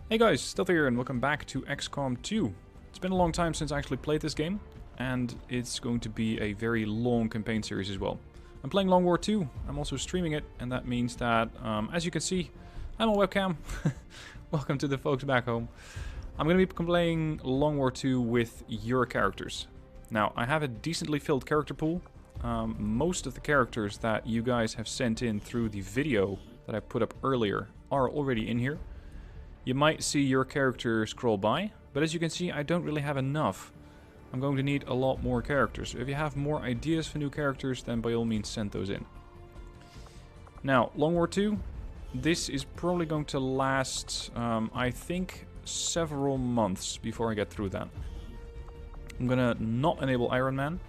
Hey guys, Stealth here and welcome back to XCOM 2. It's been a long time since I actually played this game, and it's going to be a very long campaign series as well. I'm playing Long War 2, I'm also streaming it, and that means that, as you can see, I'm on webcam. Welcome to the folks back home. I'm going to be playing Long War 2 with your characters. Now, I have a decently filled character pool. Most of the characters that you guys have sent in through the video that I put up earlier are already in here. You might see your character scroll by, but as you can see, I don't really have enough. I'm going to need a lot more characters. So if you have more ideas for new characters, then by all means send those in. Now, Long War 2, this is probably going to last, I think, several months before I get through that. I'm gonna not enable Iron Man.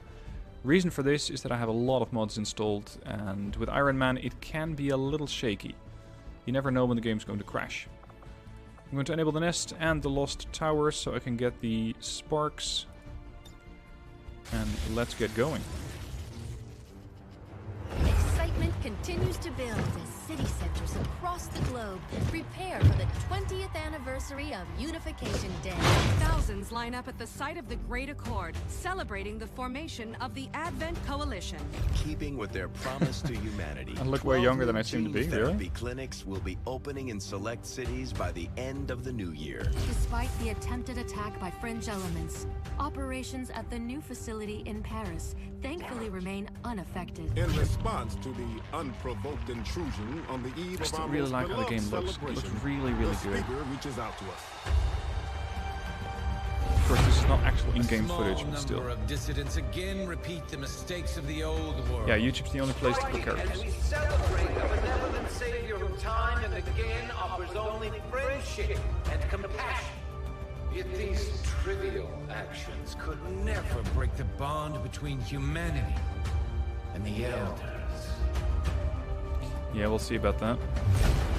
Reason for this is that I have a lot of mods installed, and with Iron Man it can be a little shaky. You never know when the game's going to crash. I'm going to enable the nest and the lost tower so I can get the sparks. And let's get going. Excitement continues to build as city centers across the globe prepare for the 20th anniversary of Unification Day. Thousands line up at the site of the Great Accord, celebrating the formation of the Advent Coalition. Keeping with their promise to humanity, I look way younger than I seem to be, therapy clinics will be opening in select cities by the end of the new year. Despite the attempted attack by fringe elements, operations at the new facility in Paris thankfully remain unaffected. In response to the unprovoked intrusion on the eve I of our really most like how the game looks. It looks celebration, really the good. speaker reaches out to us. Of course, this is not actual in-game Small footage, but still. number of dissidents again repeat the mistakes of the old world. Yeah, YouTube's the only place to put characters. As we celebrate the benevolent savior who time and again offers only friendship and compassion. Yet these trivial actions could never break the bond between humanity and the elders. Yeah, we'll see about that.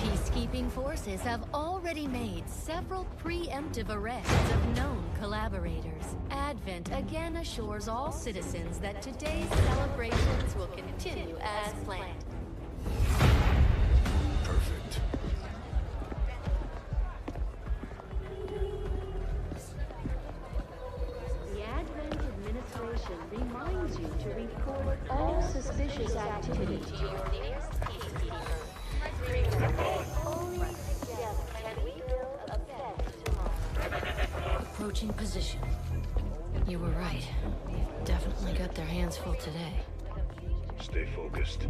Peacekeeping forces have already made several preemptive arrests of known collaborators. Advent again assures all citizens that today's celebrations will continue as planned. Perfect. The Advent administration reminds you to report all suspicious activity to your nearest peacekeeper. Only together can we build a better tomorrow. Approaching position. You were right. They've definitely got their hands full today. Stay focused.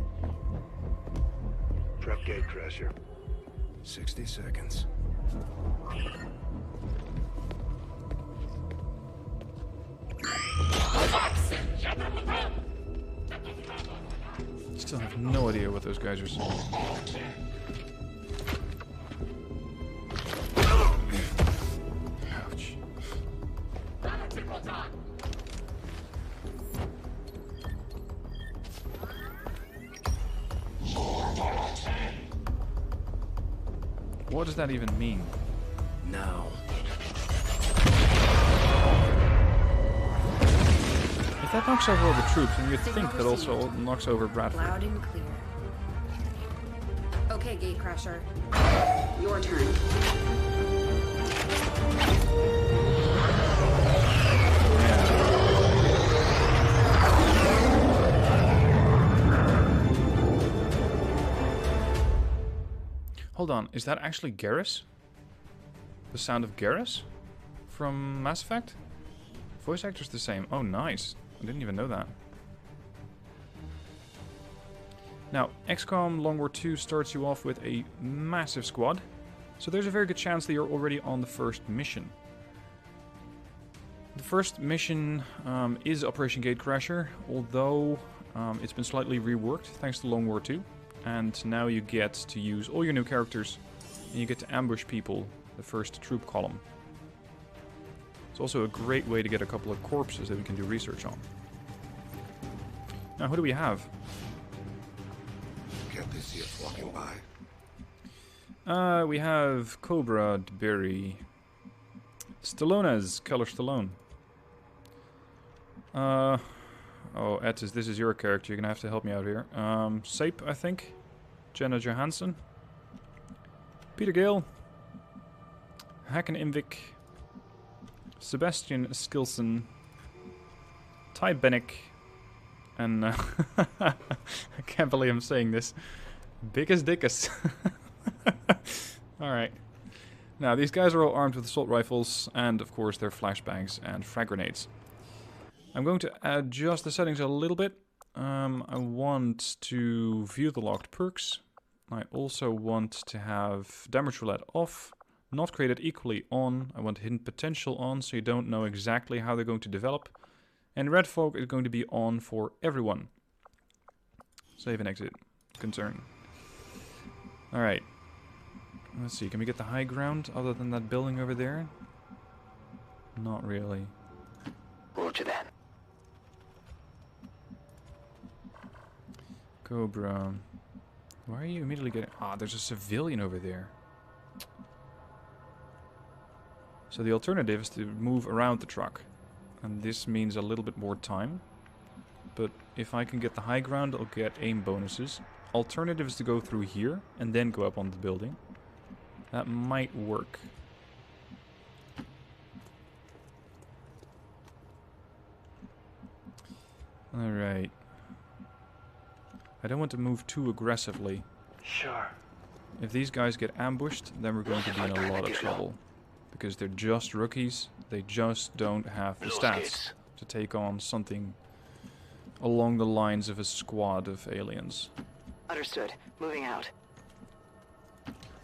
Prep gate crasher. 60 seconds. Still have no idea what those guys are saying. Ouch. What does that even mean? Now. If that knocks over all the troops, then you'd think that also knocks over Bradford. Loud and clear. Okay, Gatecrasher. Your turn. Hold on, is that actually Garrus? The sound of Garrus? From Mass Effect? Voice actor's the same. Oh, nice. I didn't even know that. Now, XCOM Long War 2 starts you off with a massive squad, so there's a very good chance that you're already on the first mission. The first mission is Operation Gatecrasher, although it's been slightly reworked thanks to Long War 2, and now you get to use all your new characters, and you get to ambush people, the first troop column. It's also a great way to get a couple of corpses that we can do research on. Now, who do we have? Can't they see us walking by? We have Cobra, Berry, Stallone's, Keller Stallone. Oh, Etis, this is your character. You're gonna have to help me out here. Sape, I think. Jenna Johansson. Peter Gale. Hakan Yngvik, Sebastian Skilson, Ty Bennick, and I can't believe I'm saying this, Biggest Dickus. Alright. Now, these guys are all armed with assault rifles, and of course their flashbangs and frag grenades. I'm going to adjust the settings a little bit. I want to view the locked perks. I also want to have damage roulette off, not created equally on. I want hidden potential on, so you don't know exactly how they're going to develop. And red fog is going to be on for everyone. Save and exit. Concern. Alright. Let's see, can we get the high ground other than that building over there? Not really. Roger that. Cobra. Why are you immediately getting... Ah, there's a civilian over there. So the alternative is to move around the truck. And this means a little bit more time. But if I can get the high ground, I'll get aim bonuses. Alternative is to go through here and then go up on the building. That might work. Alright. I don't want to move too aggressively. Sure. If these guys get ambushed, then we're going to be in a lot of trouble. Because they're just rookies. They just don't have the stats to take on something along the lines of a squad of aliens. Understood. Moving out.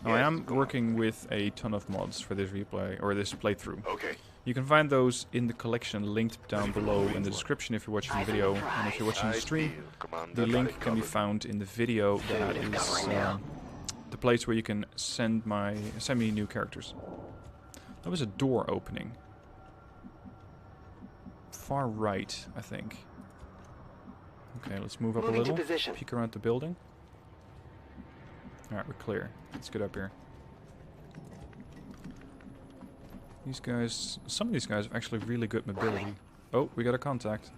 Now, I am working with a ton of mods for this replay, or this playthrough. Okay. You can find those in the collection linked down below in the description if you're watching the video, and if you're watching the stream, the link can be found in the video. That is the place where you can send me new characters. That was a door opening. Far right, I think. Okay, let's move up a little. Peek around the building. Alright, we're clear. Let's get up here. These guys, some of these guys have actually really good mobility. Oh, we got a contact.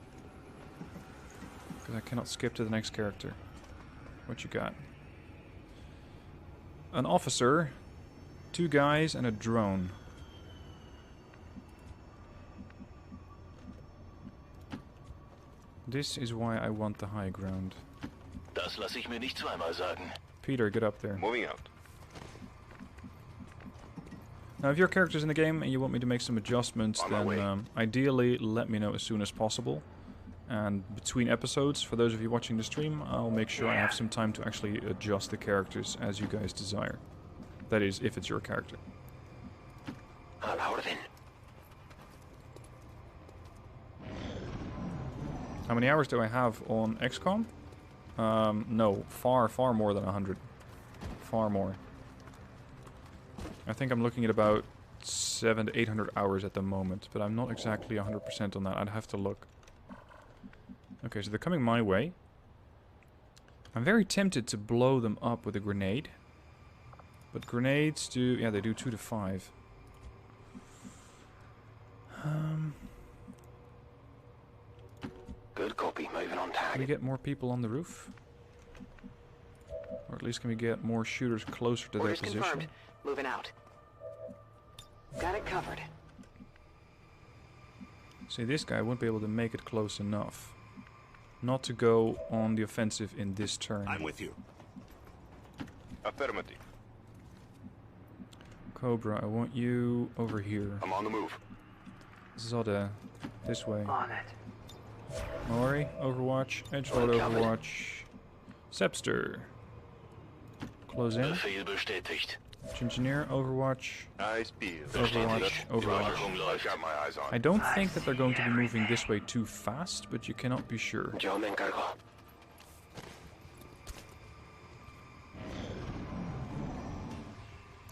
Because I cannot skip to the next character. What you got? An officer, 2 guys, and a drone. This is why I want the high ground. Das lasse ich mir nicht zweimal sagen. Peter, get up there. Moving out. Now, if your character's in the game and you want me to make some adjustments, then ideally let me know as soon as possible. And between episodes, for those of you watching the stream, I'll make sure I have some time to actually adjust the characters as you guys desire. That is, if it's your character. How many hours do I have on XCOM? No, far more than 100. Far more. I think I'm looking at about 700 to 800 hours at the moment, but I'm not exactly 100% on that. I'd have to look. Okay, so they're coming my way. I'm very tempted to blow them up with a grenade. But grenades do... yeah, they do 2 to 5. Good copy. Moving on Can we get more people on the roof? Or at least can we get more shooters closer to their position? Confirmed. Moving out. Got it covered. See, this guy won't be able to make it close enough. Not to go on the offensive in this turn. I'm with you. Affirmative. Cobra, I want you over here. I'm on the move. Zodda, this way. On it. Mori, Overwatch. Edgelord, Overwatch. Sepster. Close in. Befehl bestätigt. Engineer, Overwatch. Overwatch, Overwatch. I've got my eyes on. I don't think that they're going to be moving this way too fast, but you cannot be sure. Yo me encargo.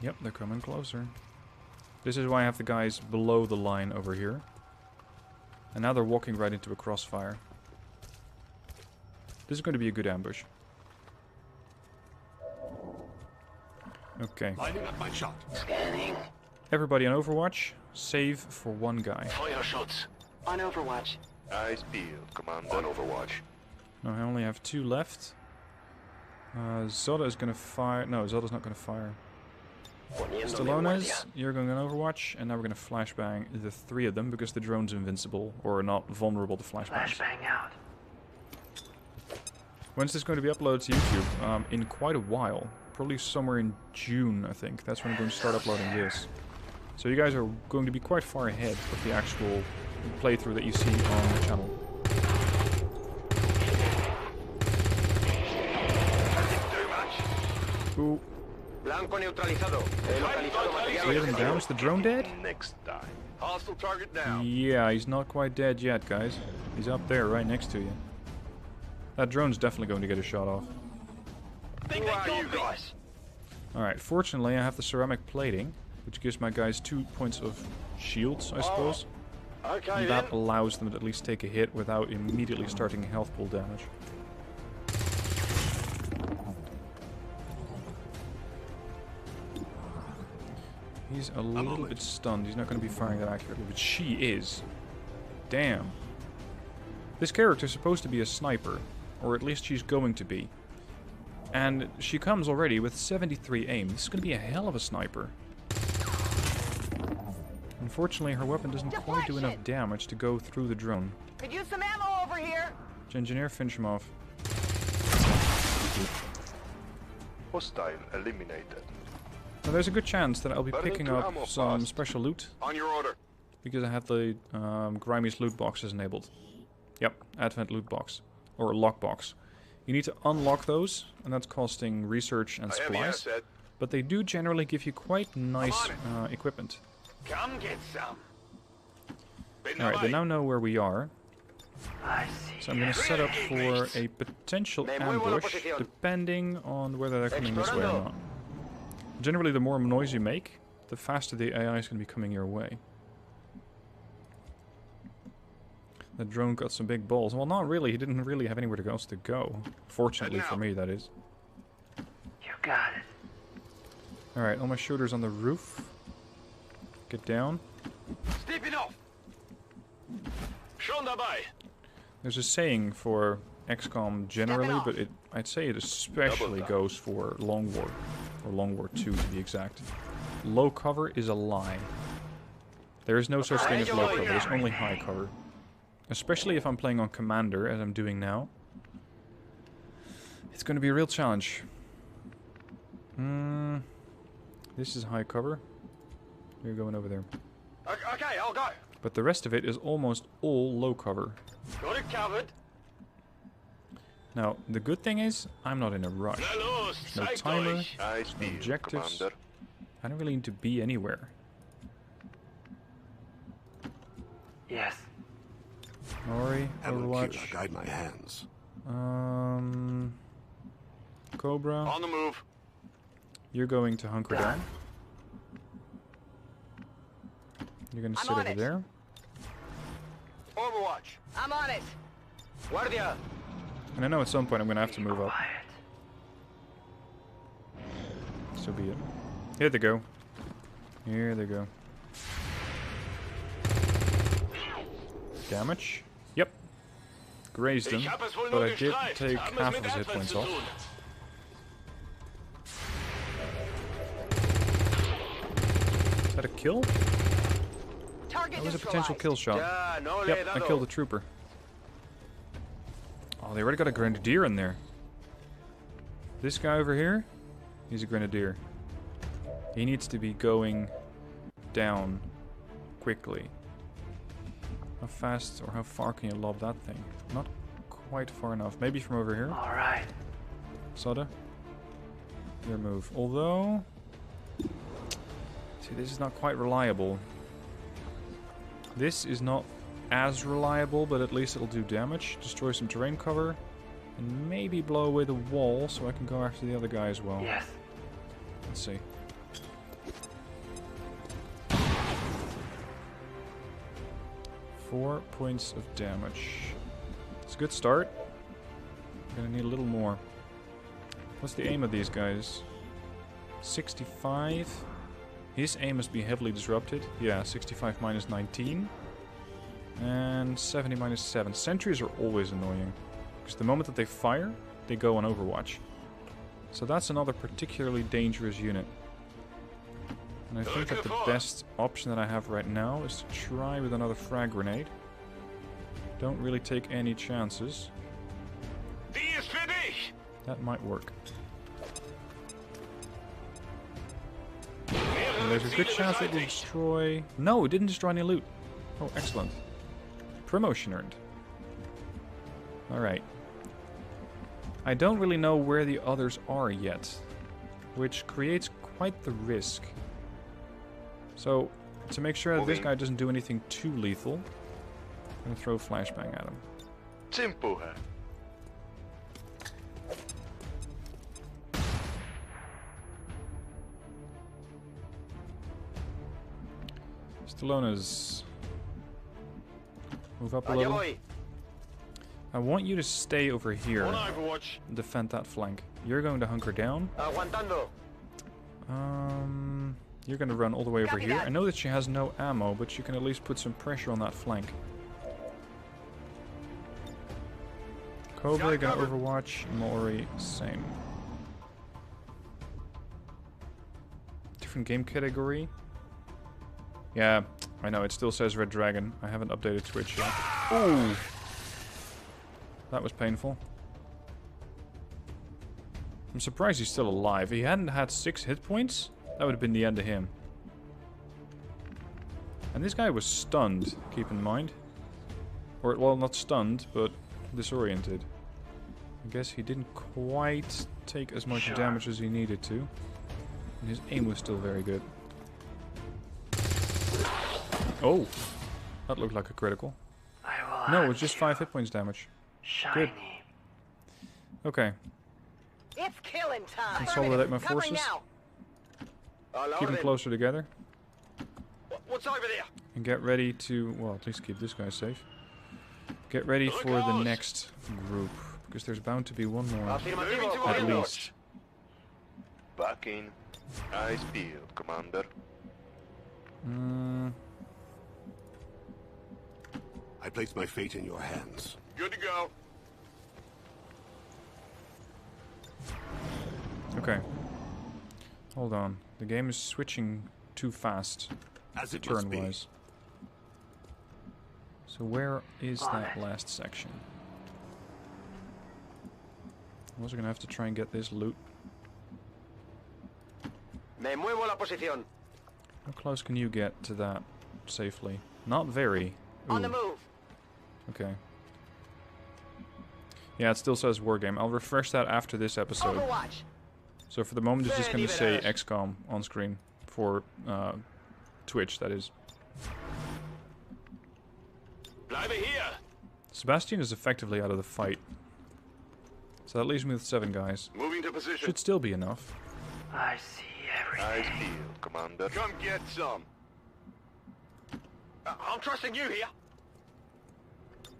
Yep, they're coming closer. This is why I have the guys below the line over here. And now they're walking right into a crossfire. This is going to be a good ambush. Okay. Lining up my shot. Scanning. Everybody on Overwatch, save for 1 guy. Feuerschutz. On Overwatch. Eyes peeled, Commander. On Overwatch. No, I only have 2 left. Zodda is going to fire. No, Zodda's not going to fire. Stallones, you're going on Overwatch, and now we're going to flashbang the 3 of them because the drone's invincible or not vulnerable to flashbangs. Flashbang out. When's this going to be uploaded to YouTube? In quite a while. Probably somewhere in June, I think. That's when I'm going to start uploading this. So you guys are going to be quite far ahead of the actual playthrough that you see on the channel. Ooh. Blanco neutralizado. We have him down. Is the drone dead? Next time. Hostile target down. Yeah, he's not quite dead yet, guys. He's up there, right next to you. That drone's definitely going to get a shot off. Who are you guys? Alright, fortunately I have the ceramic plating, which gives my guys 2 points of shields, I suppose. Okay, And that allows them to at least take a hit without immediately starting health pool damage. He's a little bit stunned. He's not going to be firing that accurately, but she is. Damn. This character is supposed to be a sniper, or at least she's going to be. And she comes already with 73 aim. This is going to be a hell of a sniper. Unfortunately, her weapon doesn't quite do enough damage to go through the drone. Could use some ammo over here. Engineer, finish him off. Hostile eliminated. Now, there's a good chance that I'll be Burning picking to up ammo some fast. special loot. On your order. Because I have the Grimey's loot boxes enabled. Yep, Advent loot box. Or lockbox. You need to unlock those, and that's costing research and supplies. But they do generally give you quite nice equipment. Come get some. Alright, they now know where we are. I see. So I'm going to set up for a potential ambush, depending on whether they're coming this way or not. Generally, the more noise you make, the faster the AI is going to be coming your way. The drone got some big balls. Well, not really. He didn't really have anywhere else to go. Fortunately for me, that is. You got it. Alright, all my shooters on the roof. Get down. Stepping off. Schon dabei. There's a saying for XCOM generally, but I'd say it especially goes for Long War. Or Long War 2 to be exact. Low cover is a lie. There is no such thing as low cover, there's only high cover. Especially if I'm playing on Commander, as I'm doing now. It's going to be a real challenge. This is high cover. You're going over there. Okay, I'll go. But the rest of it is almost all low cover. Got it covered. Now, the good thing is, I'm not in a rush. No timer, no objectives. Commander. I don't really need to be anywhere. Yes. Ori, Overwatch. Guide my hands. Cobra. On the move. You're going to hunker down. You're going to sit over there. Overwatch. I'm on it. Guardia. And I know at some point I'm going to have to move up. Quiet. So be it. Here they go. Here they go. Damage. Yep. Grazed him, but I did take half of his hit points off. Is that a kill? That was a potential kill shot. Yep, I killed a trooper. Oh, they already got a grenadier in there. This guy over here, he's a grenadier. He needs to be going down quickly. How fast or how far can you lob that thing? Not quite far enough. Maybe from over here. All right. Soda, your move. Although, see, this is not quite reliable. This is not as reliable, but at least it'll do damage. Destroy some terrain cover, and maybe blow away the wall, so I can go after the other guy as well. Yes. Let's see. Four points of damage. It's a good start. I'm gonna need a little more. What's the aim of these guys? 65. His aim must be heavily disrupted. Yeah, 65 minus 19. And 70 minus 7. Sentries are always annoying. Because the moment that they fire, they go on Overwatch. So that's another particularly dangerous unit. And I think that the best option that I have right now is to try with another frag grenade. Don't really take any chances. That might work. And there's a good chance it will destroy... No, it didn't destroy any loot. Oh, excellent. Promotion earned. Alright. I don't really know where the others are yet, which creates quite the risk. So, to make sure that this guy doesn't do anything too lethal, I'm going to throw a flashbang at him. Simple. Stallones. Move up a little. I want you to stay over here and defend that flank. You're going to hunker down. You're going to run all the way over here. I know that she has no ammo, but you can at least put some pressure on that flank. Cobra gonna overwatch. Mori, same. Different game category. Yeah, I know, it still says Red Dragon. I haven't updated Twitch yet. Ooh! That was painful. I'm surprised he's still alive. If he hadn't had 6 hit points, that would have been the end of him. And this guy was stunned, keep in mind. Or, well, not stunned, but disoriented. I guess he didn't quite take as much damage as he needed to. And his aim was still very good. Oh! That looked like a critical. No, it was just 5 hit points damage. Good. Okay. It's killing time. Consolidate my forces. Keep them closer together. What's over there? And get ready to, well, at least keep this guy safe. Get ready for the next group, because there's bound to be one more, at least. Back in. Eyes peeled, Commander. I place my fate in your hands. Good to go. Okay. Hold on. The game is switching too fast, As it must be. turn-wise. So where is that last section? I'm also gonna have to try and get this loot. Me muevo la posición. How close can you get to that safely? Not very. Ooh. On the move. Okay. Yeah, it still says Wargame. I'll refresh that after this episode. Overwatch. So for the moment it's just going to say XCOM on screen for Twitch, that is. Sebastian is effectively out of the fight. So that leaves me with 7 guys. Moving to position. Should still be enough. I see everything. Eyes peeled, Commander. Come get some. I'm trusting you here.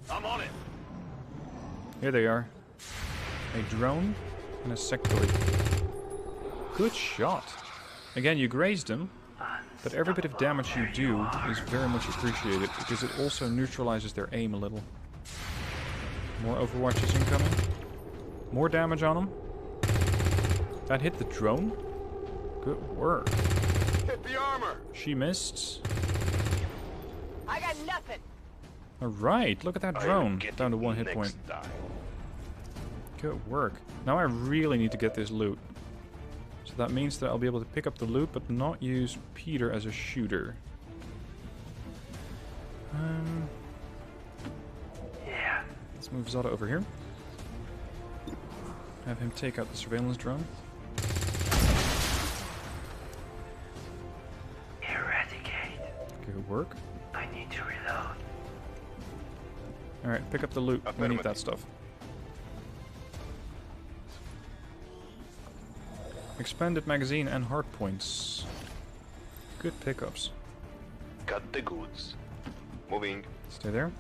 I'm on it. Here they are. A drone and a sectoid. Good shot. Again, you grazed him, but every bit of damage you do is very much appreciated, because it also neutralizes their aim a little. More overwatches incoming. More damage on him. That hit the drone. Good work. Hit the armor. She missed. I got nothing. Alright, look at that drone. Down to 1 hit point. Good work. Now I really need to get this loot. So that means that I'll be able to pick up the loot, but not use Peter as a shooter. Yeah. Let's move Zada over here. Have him take out the surveillance drone. Eradicate. Good work. I need to reload. Alright, pick up the loot. We need that stuff. Expanded magazine and hard points. Good pickups. Got the goods. Moving. Stay there.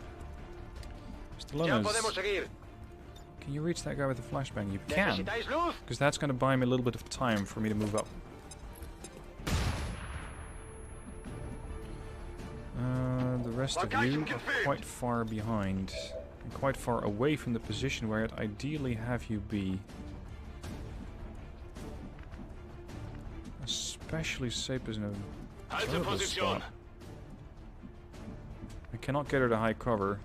Stallones. Can you reach that guy with the flashbang? You can. Because that's going to buy me a little bit of time for me to move up. The rest of you are quite far behind. And quite far away from the position where I'd ideally have you be. Especially Sapers in Terrible spot. I cannot get her to high cover.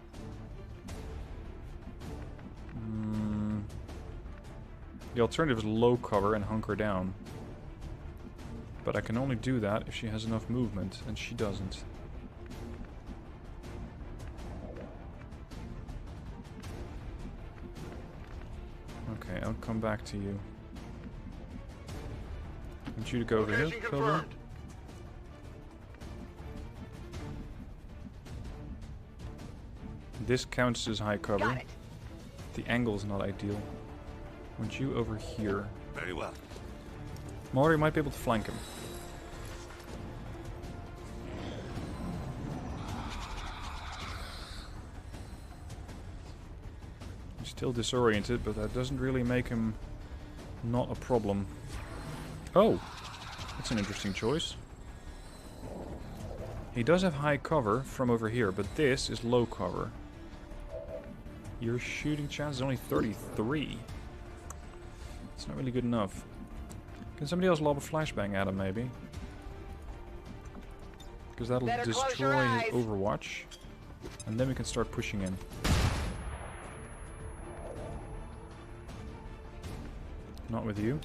The alternative is low cover and hunker down. But I can only do that if she has enough movement, and she doesn't. Okay, I'll come back to you. I want you to go over here, Cobra. This counts as high cover. The angle is not ideal. I want you over here. Very well. Maury might be able to flank him. He's still disoriented, but that doesn't really make him not a problem. Oh! That's an interesting choice. He does have high cover from over here, but this is low cover. Your shooting chance is only 33. It's not really good enough. Can somebody else lob a flashbang at him, maybe? Because that'll destroy his overwatch. And then we can start pushing in. Not with you.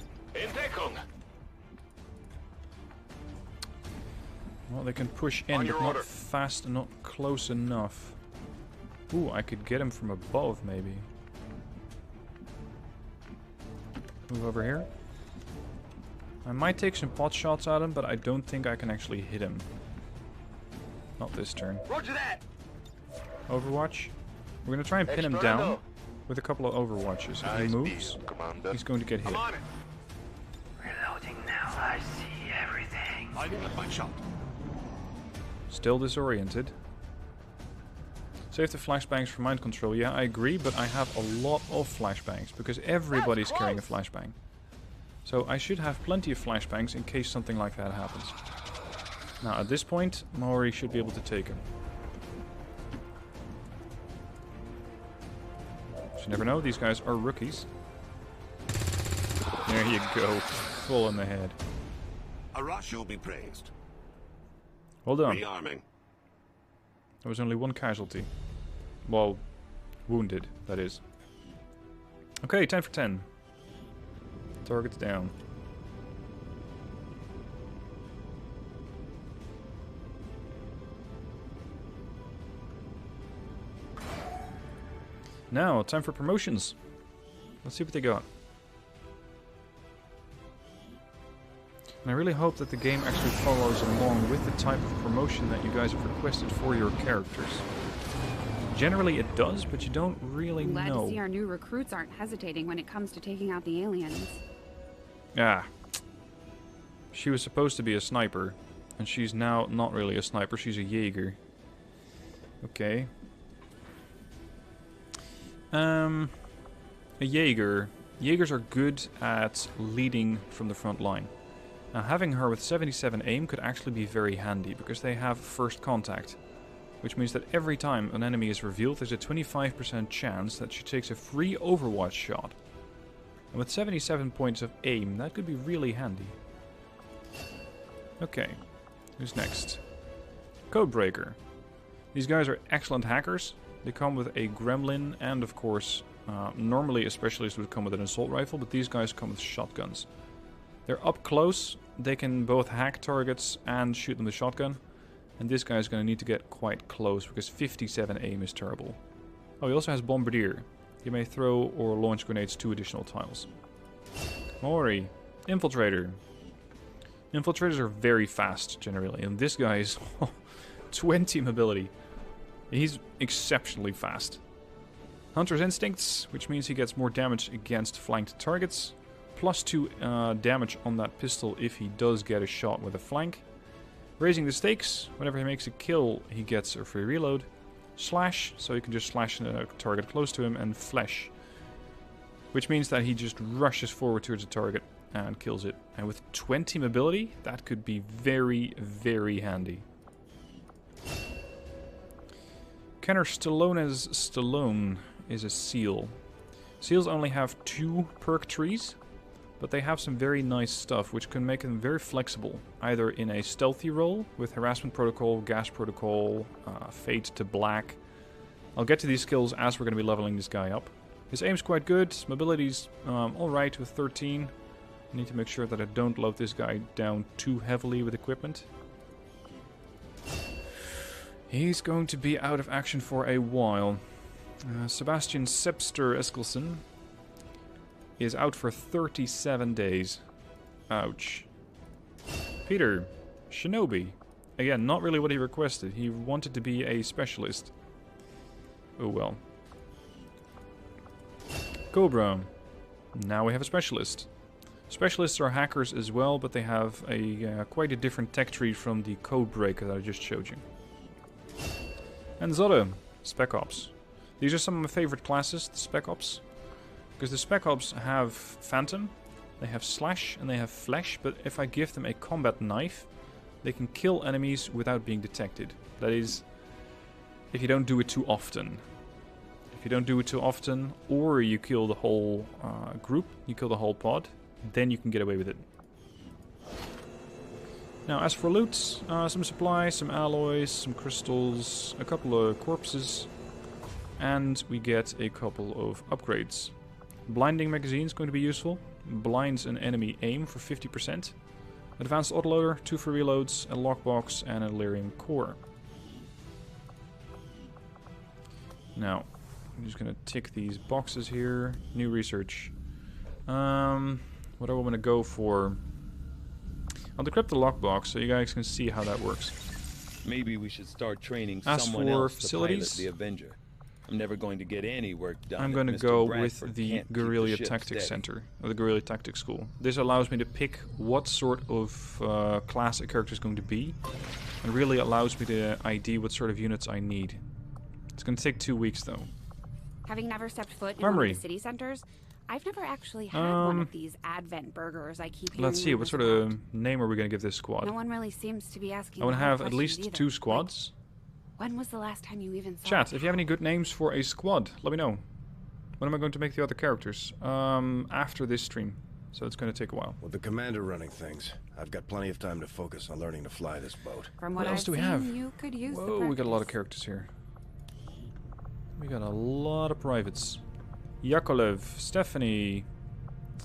Well, they can push in, but not fast and not close enough. Ooh, I could get him from above, maybe. Move over here. I might take some pot shots at him, but I don't think I can actually hit him. Not this turn. Roger that. Overwatch. We're gonna try and pin him down with a couple of overwatches. If he moves, he's going to get hit. Reloading now. I see everything. I got my shot. Still disoriented. Save the flashbangs for mind control. Yeah, I agree, but I have a lot of flashbangs because everybody's carrying a flashbang. So I should have plenty of flashbangs in case something like that happens. Now at this point, Maury should be able to take him. You never know, these guys are rookies. There you go, full in the head. A rush will be praised. Well done. Rearming. There was only one casualty. Well, wounded, that is. Okay, 10 for 10. Target's down. Now, time for promotions. Let's see what they got. And I really hope that the game actually follows along with the type of promotion that you guys have requested for your characters. Generally it does, but you don't really know. Glad to see our new recruits aren't hesitating when it comes to taking out the aliens. Ah. She was supposed to be a sniper, and she's now not really a sniper, she's a Jaeger. Okay. A Jaeger. Jaegers are good at leading from the front line. Now having her with 77 aim could actually be very handy, because they have first contact. Which means that every time an enemy is revealed, there's a 25% chance that she takes a free overwatch shot. And with 77 points of aim, that could be really handy. Okay, who's next? Codebreaker. These guys are excellent hackers. They come with a gremlin and, of course, normally a specialist would come with an assault rifle, but these guys come with shotguns. They're up close, they can both hack targets and shoot them with shotgun. And this guy is going to need to get quite close, because 57 aim is terrible. Oh, he also has Bombardier. He may throw or launch grenades 2 additional tiles. Maury. Infiltrator. Infiltrators are very fast, generally. And this guy is 20 mobility. He's exceptionally fast. Hunter's Instincts, which means he gets more damage against flanked targets. +2 damage on that pistol if he does get a shot with a flank. Raising the stakes, whenever he makes a kill, he gets a free reload. Slash, so you can just slash a target close to him, and Flesh, which means that he just rushes forward towards the target and kills it. And with 20 mobility, that could be very, very handy. Kenner Stallone is a SEAL. SEALs only have 2 perk trees, but they have some very nice stuff which can make them very flexible, either in a stealthy role with Harassment Protocol, Gas Protocol, Fade to Black. I'll get to these skills as we're going to be leveling this guy up. His aim's quite good, mobility's alright with 13. I need to make sure that I don't load this guy down too heavily with equipment. He's going to be out of action for a while. Sebastian Sepster Eskelsen is out for 37 days. Ouch. Peter, Shinobi. Again, not really what he requested. He wanted to be a specialist. Oh well. Cobra. Now we have a specialist. Specialists are hackers as well, but they have a quite a different tech tree from the Codebreaker that I just showed you. And Zodda, Spec Ops. These are some of my favorite classes, the Spec Ops. Because the Spec Ops have Phantom, they have Slash, and they have Flesh, but if I give them a combat knife, they can kill enemies without being detected. That is, if you don't do it too often. If you don't do it too often, or you kill the whole group, you kill the whole pod, then you can get away with it. Now, as for loot, some supplies, some alloys, some crystals, a couple of corpses, and we get a couple of upgrades. Blinding magazine is going to be useful. Blinds an enemy aim for 50%. Advanced autoloader, 2 for reloads, a lockbox, and a lyrium core. Now, I'm just going to tick these boxes here. New research. What do I want to go for? I'll decrypt the lockbox so you guys can see how that works. Maybe we should start training As someone for else facilities, to pilot the Avenger. I'm never going to get any work done. I'm going to if Mr. go Bradford with the can't keep Guerrilla ship Tactics steady. Center, or the Guerrilla Tactics School. This allows me to pick what sort of class a character is going to be, and really allows me to ID what sort of units I need. It's going to take 2 weeks though. Having never stepped foot in Armory. one of the city centers, I've never actually had one of these Advent burgers I keep hearing. Let's see, what rumors sort about. of name are we going to give this squad? No one really seems to be asking. I want to hard have at questions least either. 2 squads. When was the last time you even saw Chat, it? if you have any good names for a squad, let me know. When am I going to make the other characters? After this stream. So it's going to take a while. With the commander running things, I've got plenty of time to focus on learning to fly this boat. From What what else I've do we seen, have? you could use the Whoa, we got a lot of practice. characters here. We got a lot of privates. Yakolev, Stephanie,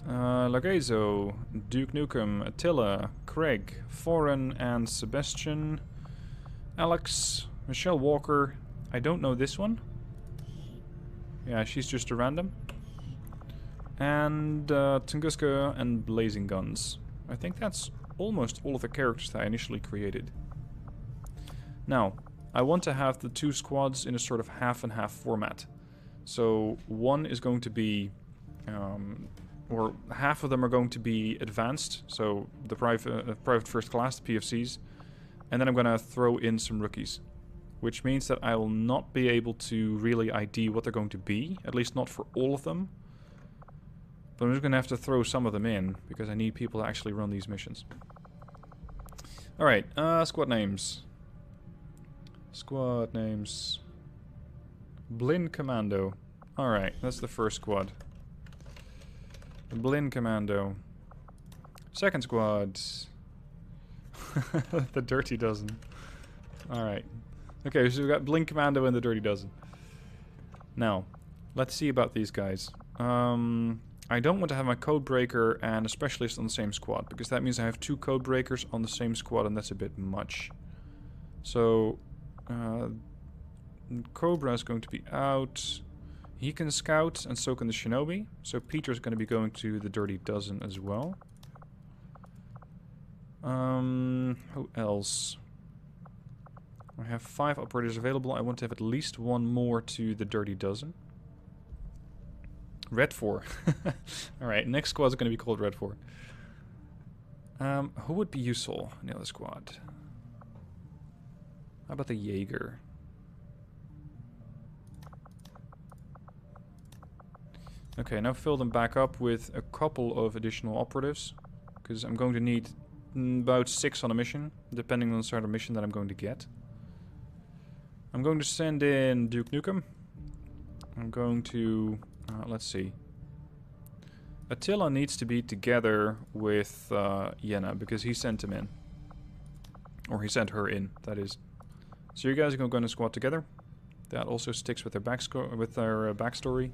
Lagezo, Duke Nukem, Attila, Craig, Foreign, and Sebastian, Alex, Michelle Walker. I don't know this one. Yeah, she's just a random. And Tunguska and Blazing Guns. I think that's almost all of the characters that I initially created. Now, I want to have the 2 squads in a sort of half and half format. So one is going to be, or half of them are going to be advanced, so the private first class, the PFCs, and then I'm going to throw in some rookies, which means that I will not be able to really ID what they're going to be, at least not for all of them. But I'm just going to have to throw some of them in, because I need people to actually run these missions. Alright, squad names. Squad names. Blin Commando. Alright, that's the first squad. The Blin Commando. Second squad. The Dirty Dozen. Alright. Okay, so we've got Blin Commando and the Dirty Dozen. Now, let's see about these guys. I don't want to have my Codebreaker and a Specialist on the same squad, because that means I have 2 Codebreakers on the same squad, and that's a bit much. So, Cobra is going to be out. He can scout, and so can the Shinobi. So Peter's going to be going to the Dirty Dozen as well. Who else? I have 5 operators available. I want to have at least 1 more to the Dirty Dozen. Red 4. Alright, next squad is going to be called Red 4. Who would be useful in the other squad? How about the Jaeger? Okay, now fill them back up with a couple of additional operatives, because I'm going to need about 6 on a mission, depending on the sort of mission that I'm going to get. I'm going to send in Duke Nukem. I'm going to, let's see. Attila needs to be together with Yenna because he sent him in. Or he sent her in, that is. So you guys are going to squad together. That also sticks with their backstory.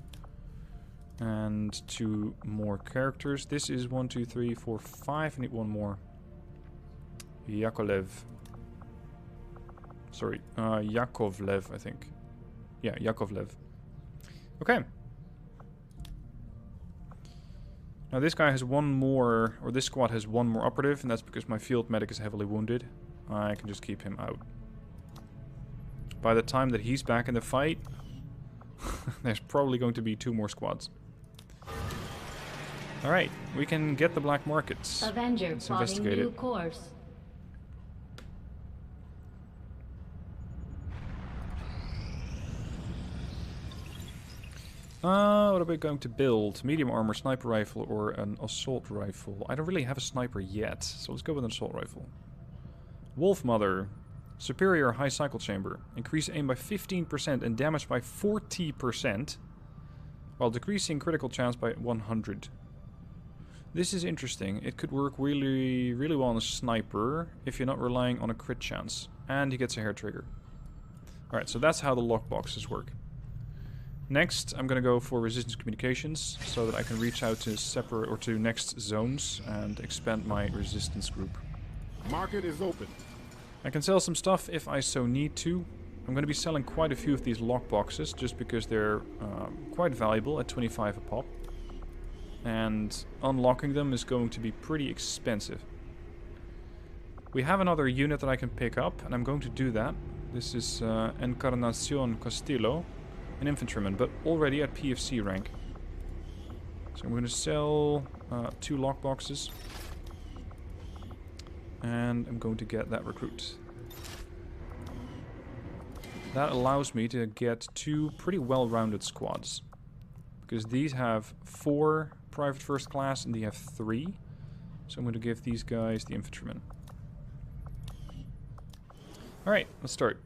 And 2 more characters. This is 1, 2, 3, 4, 5. I need 1 more. Yakovlev. Sorry, Yakovlev, I think. Yeah, Yakovlev. Okay. Now this guy has 1 more, or this squad has 1 more operative, and that's because my field medic is heavily wounded. I can just keep him out. By the time that he's back in the fight, there's probably going to be 2 more squads. Alright, we can get the black markets. Avenger Let's plotting investigate new it. course. What are we going to build? Medium armor, sniper rifle, or an assault rifle? I don't really have a sniper yet, so let's go with an assault rifle. Wolf Mother. Superior high cycle chamber. Increase aim by 15% and damage by 40%, while decreasing critical chance by 100. This is interesting. It could work really, really well on a sniper if you're not relying on a crit chance. And he gets a hair trigger. Alright, so that's how the lockboxes work. Next, I'm going to go for resistance communications, so that I can reach out to separate or to next zones and expand my resistance group. Market is open. I can sell some stuff if I so need to. I'm going to be selling quite a few of these lockboxes, just because they're quite valuable at 25 a pop. And unlocking them is going to be pretty expensive. We have another unit that I can pick up, and I'm going to do that. This is Encarnacion Castillo. An infantryman, but already at PFC rank. So I'm going to sell 2 lockboxes. And I'm going to get that recruit. That allows me to get 2 pretty well-rounded squads. Because these have 4 private first class and they have 3. So I'm going to give these guys the infantrymen. Alright, let's start.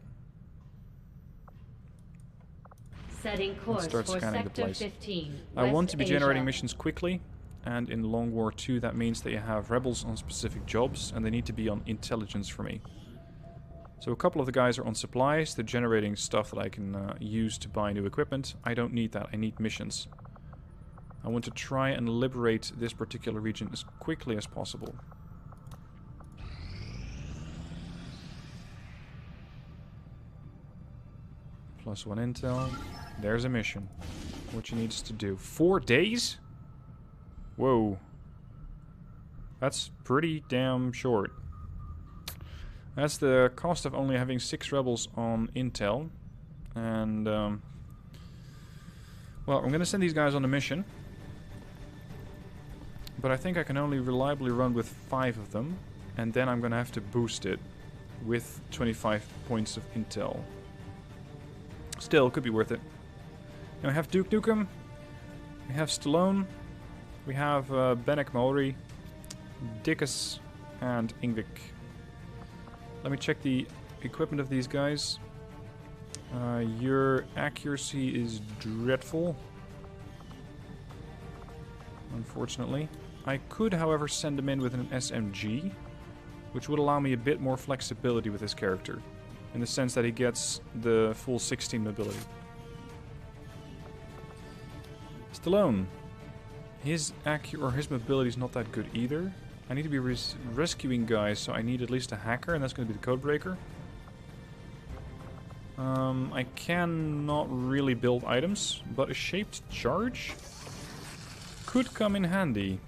Setting course for Sector 15. I want to be generating missions quickly, and in Long War 2 that means that you have rebels on specific jobs, and they need to be on intelligence for me. So a couple of the guys are on supplies, they're generating stuff that I can use to buy new equipment. I don't need that, I need missions. I want to try and liberate this particular region as quickly as possible. +1 intel. There's a mission. What you need us to do. 4 days? Whoa. That's pretty damn short. That's the cost of only having 6 rebels on intel. And, well, I'm going to send these guys on a mission. But I think I can only reliably run with 5 of them. And then I'm going to have to boost it with 25 points of intel. Still, could be worth it. And we have Duke Nukem, we have Stallone, we have Benek Maori, Dickus, and Yngvik. Let me check the equipment of these guys. Your accuracy is dreadful, unfortunately. I could, however, send him in with an SMG, which would allow me a bit more flexibility with this character, in the sense that he gets the full 16 mobility. Stallone. His mobility is not that good either. I need to be rescuing guys, so I need at least a hacker, and that's going to be the Codebreaker. I cannot really build items, but a shaped charge could come in handy,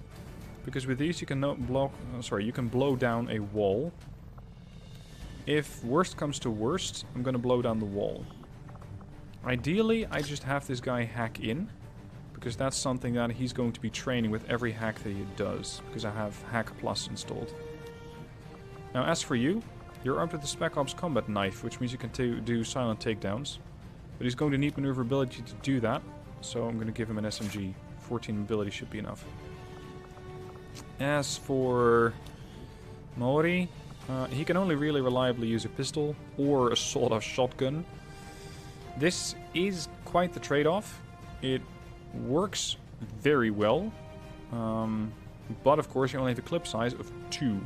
because with these you can you can blow down a wall. If worst comes to worst, I'm going to blow down the wall. Ideally, I just have this guy hack in, because that's something that he's going to be training with every hack that he does, because I have Hack Plus installed. Now, as for you, you're armed with the Spec Ops combat knife, which means you can do silent takedowns. But he's going to need maneuverability to do that, so I'm going to give him an SMG. 14 mobility should be enough. As for Maori, he can only really reliably use a pistol or a sawed-off shotgun. This is quite the trade-off. It works very well, But of course, you only have a clip size of 2.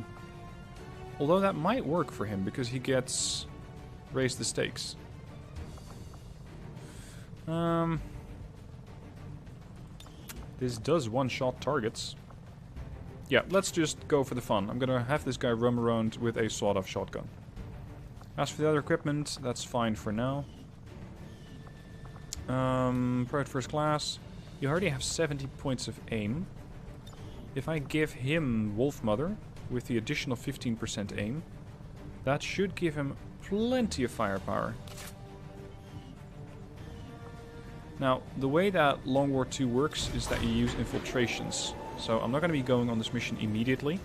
Although that might work for him because he gets raise the stakes. This does one-shot targets. Yeah, let's just go for the fun. I'm gonna have this guy roam around with a sawed-off shotgun. As for the other equipment, that's fine for now. Private first class. You already have 70 points of aim. If I give him Wolf Mother with the additional 15% aim, that should give him plenty of firepower. Now, the way that Long War 2 works is that you use infiltrations. So I'm not going to be going on this mission immediately.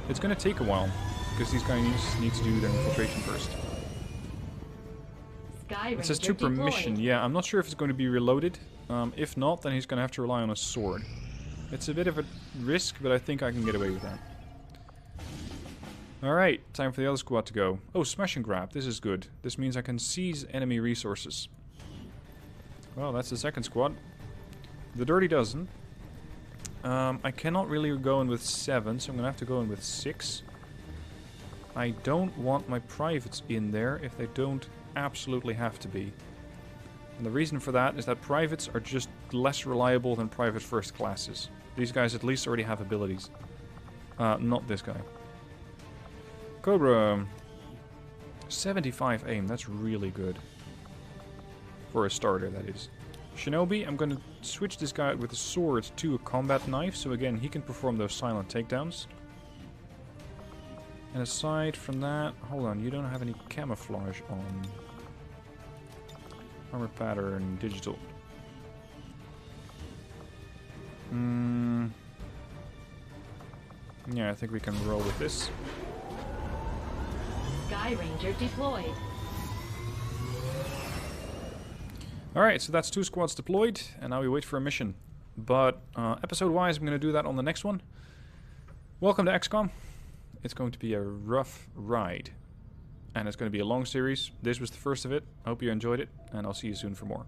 It's going to take a while, because these guys need to do their infiltration first. It says to per mission. Yeah, I'm not sure if it's going to be reloaded. If not, then he's going to have to rely on a sword. It's a bit of a risk, but I think I can get away with that. Alright, time for the other squad to go. Oh, smash and grab. This is good. This means I can seize enemy resources. Well, that's the second squad. The Dirty Dozen. I cannot really go in with 7, so I'm going to have to go in with 6. I don't want my privates in there if they don't absolutely have to be. And the reason for that is that privates are just less reliable than private first classes. These guys at least already have abilities. Not this guy. Cobra. 75 aim, that's really good. For a starter, that is. Shinobi, I'm going to switch this guy out with a sword to a combat knife, so again, he can perform those silent takedowns. And aside from that, hold on, you don't have any camouflage on. Armor pattern, digital. Yeah, I think we can roll with this. Sky Ranger deployed. Alright, so that's 2 squads deployed, and now we wait for a mission. But episode-wise, I'm going to do that on the next one. Welcome to XCOM. It's going to be a rough ride. And it's going to be a long series. This was the first of it. I hope you enjoyed it, and I'll see you soon for more.